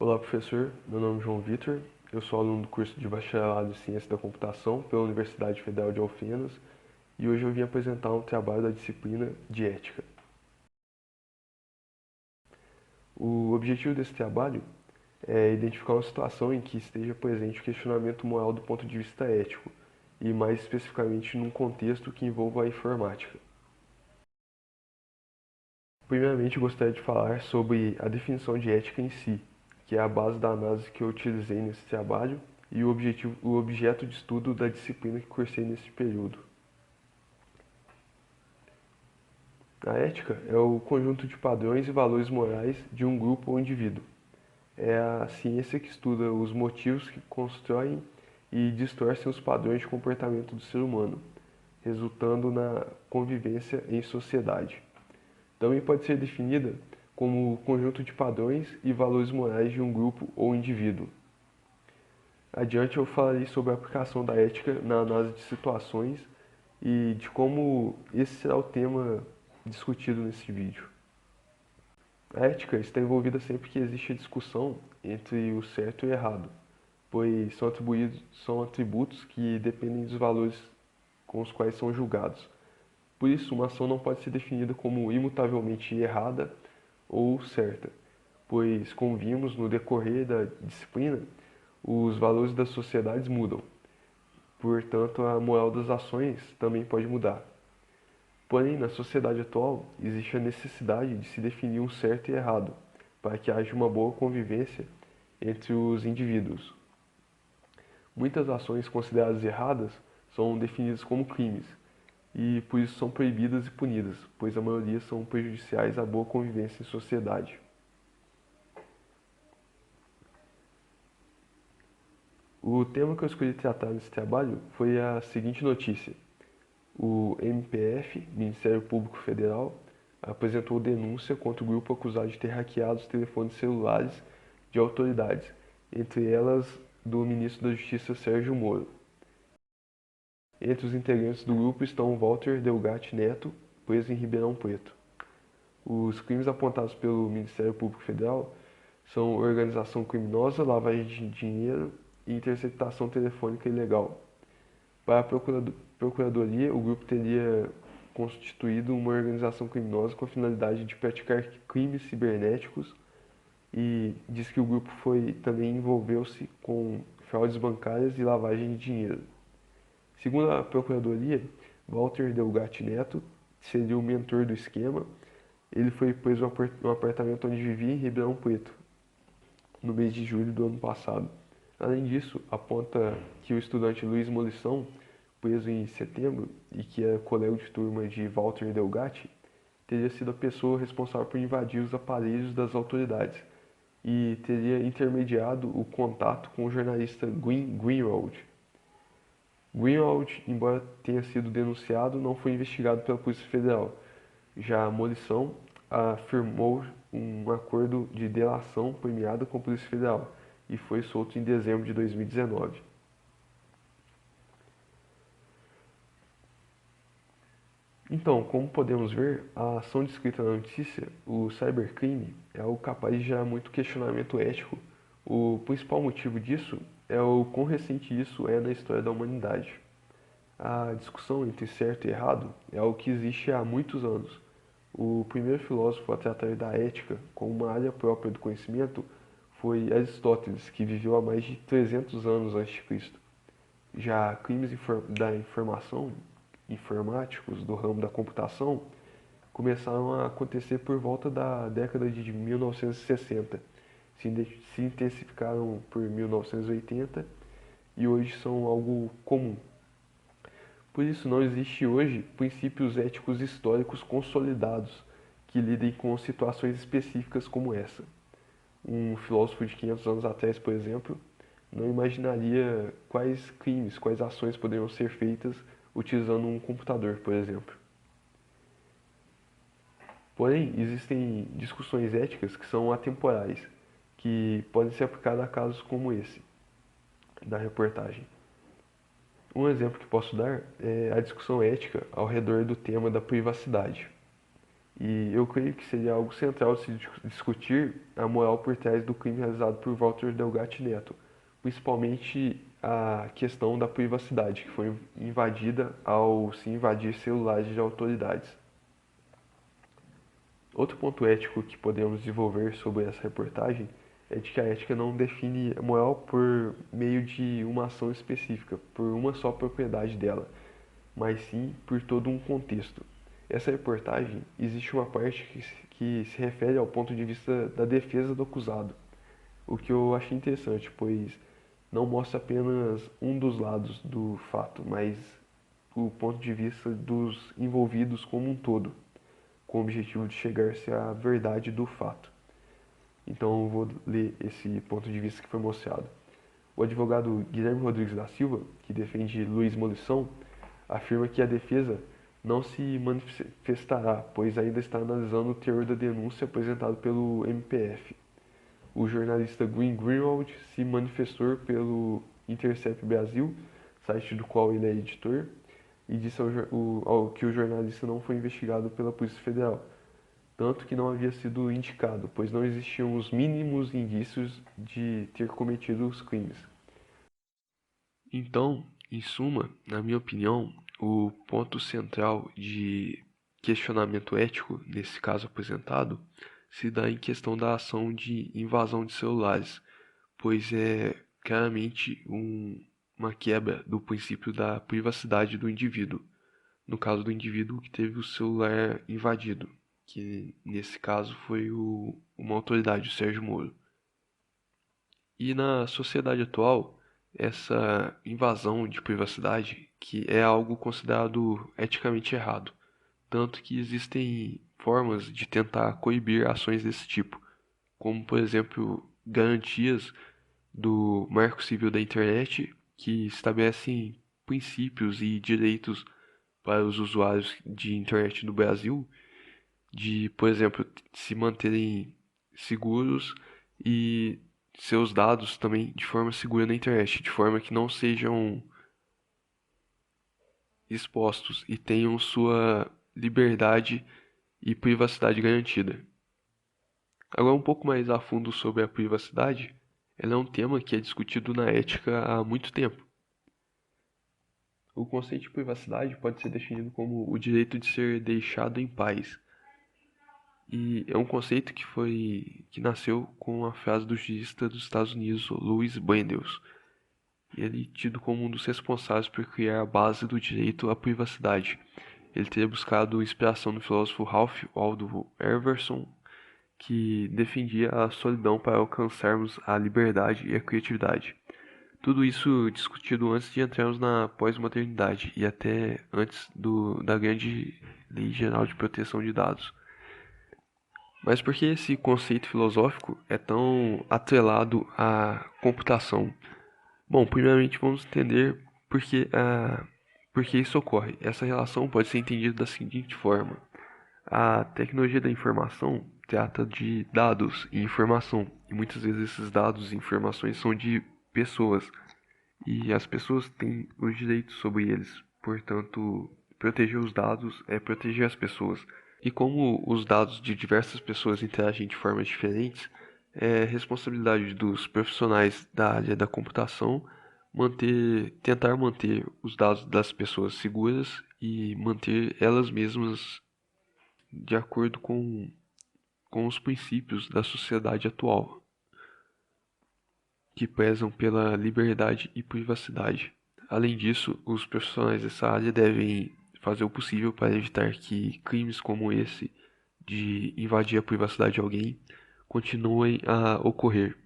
Olá, professor. Meu nome é João Vitor. Eu sou aluno do curso de Bacharelado em Ciência da Computação pela Universidade Federal de Alfenas e hoje eu vim apresentar um trabalho da disciplina de Ética. O objetivo desse trabalho é identificar uma situação em que esteja presente o questionamento moral do ponto de vista ético e, mais especificamente, num contexto que envolva a informática. Primeiramente, eu gostaria de falar sobre a definição de ética em si, que é a base da análise que eu utilizei nesse trabalho e o objeto de estudo da disciplina que cursei nesse período. A ética é o conjunto de padrões e valores morais de um grupo ou indivíduo. É a ciência que estuda os motivos que constroem e distorcem os padrões de comportamento do ser humano, resultando na convivência em sociedade. Também pode ser definida como o conjunto de padrões e valores morais de um grupo ou indivíduo. Adiante eu falarei sobre a aplicação da ética na análise de situações e de como esse será o tema discutido nesse vídeo. A ética está envolvida sempre que existe a discussão entre o certo e o errado, pois são atributos que dependem dos valores com os quais são julgados. Por isso, uma ação não pode ser definida como imutavelmente errada ou certa, pois, como vimos no decorrer da disciplina, os valores das sociedades mudam. Portanto, a moral das ações também pode mudar. Porém, na sociedade atual, existe a necessidade de se definir um certo e errado, para que haja uma boa convivência entre os indivíduos. Muitas ações consideradas erradas são definidas como crimes, e por isso são proibidas e punidas, pois a maioria são prejudiciais à boa convivência em sociedade. O tema que eu escolhi tratar nesse trabalho foi a seguinte notícia. O MPF, Ministério Público Federal, apresentou denúncia contra o grupo acusado de ter hackeado os telefones celulares de autoridades, entre elas do ministro da Justiça Sérgio Moro. Entre os integrantes do grupo estão Walter Delgatti Neto, preso em Ribeirão Preto. Os crimes apontados pelo Ministério Público Federal são organização criminosa, lavagem de dinheiro e interceptação telefônica ilegal. Para a Procuradoria, o grupo teria constituído uma organização criminosa com a finalidade de praticar crimes cibernéticos e diz que o grupo também envolveu-se com fraudes bancárias e lavagem de dinheiro. Segundo a Procuradoria, Walter Delgatti Neto seria o mentor do esquema. Ele foi preso no apartamento onde vivia em Ribeirão Preto, no mês de julho do ano passado. Além disso, aponta que o estudante Luiz Molição, preso em setembro e que era colega de turma de Walter Delgatti, teria sido a pessoa responsável por invadir os aparelhos das autoridades e teria intermediado o contato com o jornalista Greenwald. Greenwald, embora tenha sido denunciado, não foi investigado pela Polícia Federal. Já a Molição afirmou um acordo de delação premiado com a Polícia Federal e foi solto em dezembro de 2019. Então, como podemos ver, a ação descrita na notícia, o cybercrime, é algo capaz de gerar muito questionamento ético. O principal motivo disso é o quão recente isso é na história da humanidade. A discussão entre certo e errado é algo que existe há muitos anos. O primeiro filósofo a tratar da ética como uma área própria do conhecimento foi Aristóteles, que viveu há mais de 300 anos antes de Cristo. Já crimes da informação, informáticos do ramo da computação, começaram a acontecer por volta da década de 1960, se intensificaram por 1980 e hoje são algo comum. Por isso, não existe hoje princípios éticos históricos consolidados que lidem com situações específicas como essa. Um filósofo de 500 anos atrás, por exemplo, não imaginaria quais crimes, quais ações poderiam ser feitas utilizando um computador, por exemplo. Porém, existem discussões éticas que são atemporais, que podem ser aplicadas a casos como esse, da reportagem. Um exemplo que posso dar é a discussão ética ao redor do tema da privacidade. E eu creio que seria algo central de se discutir a moral por trás do crime realizado por Walter Delgatti Neto, principalmente a questão da privacidade, que foi invadida ao se invadir celulares de autoridades. Outro ponto ético que podemos desenvolver sobre essa reportagem é de que a ética não define a moral por meio de uma ação específica, por uma só propriedade dela, mas sim por todo um contexto. Essa reportagem existe uma parte que se refere ao ponto de vista da defesa do acusado, o que eu achei interessante, pois não mostra apenas um dos lados do fato, mas o ponto de vista dos envolvidos como um todo, com o objetivo de chegar-se à verdade do fato. Então eu vou ler esse ponto de vista que foi mostrado. O advogado Guilherme Rodrigues da Silva, que defende Luiz Molição, afirma que a defesa não se manifestará, pois ainda está analisando o teor da denúncia apresentado pelo MPF. O jornalista Greenwald se manifestou pelo Intercept Brasil, site do qual ele é editor, e disse que o jornalista não foi investigado pela Polícia Federal, tanto que não havia sido indicado, pois não existiam os mínimos indícios de ter cometido os crimes. Então, em suma, na minha opinião, o ponto central de questionamento ético, nesse caso apresentado, se dá em questão da ação de invasão de celulares, pois é claramente uma quebra do princípio da privacidade do indivíduo, no caso do indivíduo que teve o celular invadido, que nesse caso foi uma autoridade, o Sérgio Moro. E na sociedade atual, essa invasão de privacidade, que é algo considerado eticamente errado, tanto que existem formas de tentar coibir ações desse tipo, como por exemplo garantias do Marco Civil da Internet, que estabelecem princípios e direitos para os usuários de internet no Brasil, de, por exemplo, se manterem seguros e seus dados também de forma segura na internet, de forma que não sejam expostos e tenham sua liberdade e privacidade garantida. Agora, um pouco mais a fundo sobre a privacidade, ela é um tema que é discutido na ética há muito tempo. O conceito de privacidade pode ser definido como o direito de ser deixado em paz. E é um conceito que nasceu com a frase do jurista dos Estados Unidos, Louis Brandeis. Ele é tido como um dos responsáveis por criar a base do direito à privacidade. Ele teria buscado inspiração no filósofo Ralph Waldo Emerson, que defendia a solidão para alcançarmos a liberdade e a criatividade. Tudo isso discutido antes de entrarmos na pós-modernidade e até antes da grande Lei Geral de Proteção de Dados. Mas por que esse conceito filosófico é tão atrelado à computação? Bom, primeiramente vamos entender por que isso ocorre. Essa relação pode ser entendida da seguinte forma: a tecnologia da informação trata de dados e informação, e muitas vezes esses dados e informações são de pessoas, e as pessoas têm os direitos sobre eles. Portanto, proteger os dados é proteger as pessoas. E como os dados de diversas pessoas interagem de formas diferentes, é responsabilidade dos profissionais da área da computação tentar manter os dados das pessoas seguras e manter elas mesmas de acordo com os princípios da sociedade atual, que prezam pela liberdade e privacidade. Além disso, os profissionais dessa área devem fazer o possível para evitar que crimes como esse de invadir a privacidade de alguém continuem a ocorrer.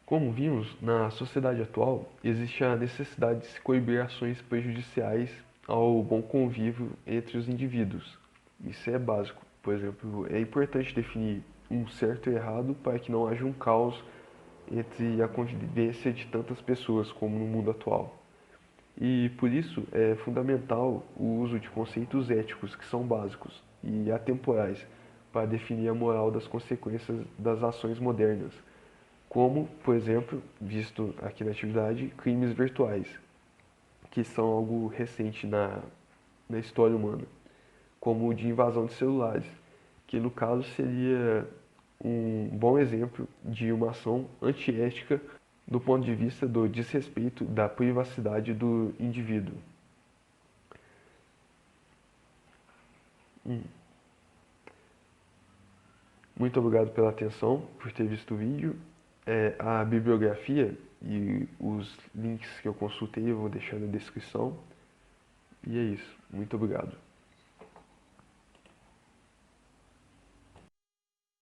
Como vimos, na sociedade atual existe a necessidade de se coibir ações prejudiciais ao bom convívio entre os indivíduos. Isso é básico. Por exemplo, é importante definir um certo e errado para que não haja um caos entre a convivência de tantas pessoas como no mundo atual. E por isso é fundamental o uso de conceitos éticos que são básicos e atemporais para definir a moral das consequências das ações modernas, como, por exemplo, visto aqui na atividade, crimes virtuais, que são algo recente na história humana, como o de invasão de celulares, que no caso seria um bom exemplo de uma ação antiética do ponto de vista do desrespeito da privacidade do indivíduo. Muito obrigado pela atenção, por ter visto o vídeo. A bibliografia e os links que eu consultei eu vou deixar na descrição. E é isso. Muito obrigado.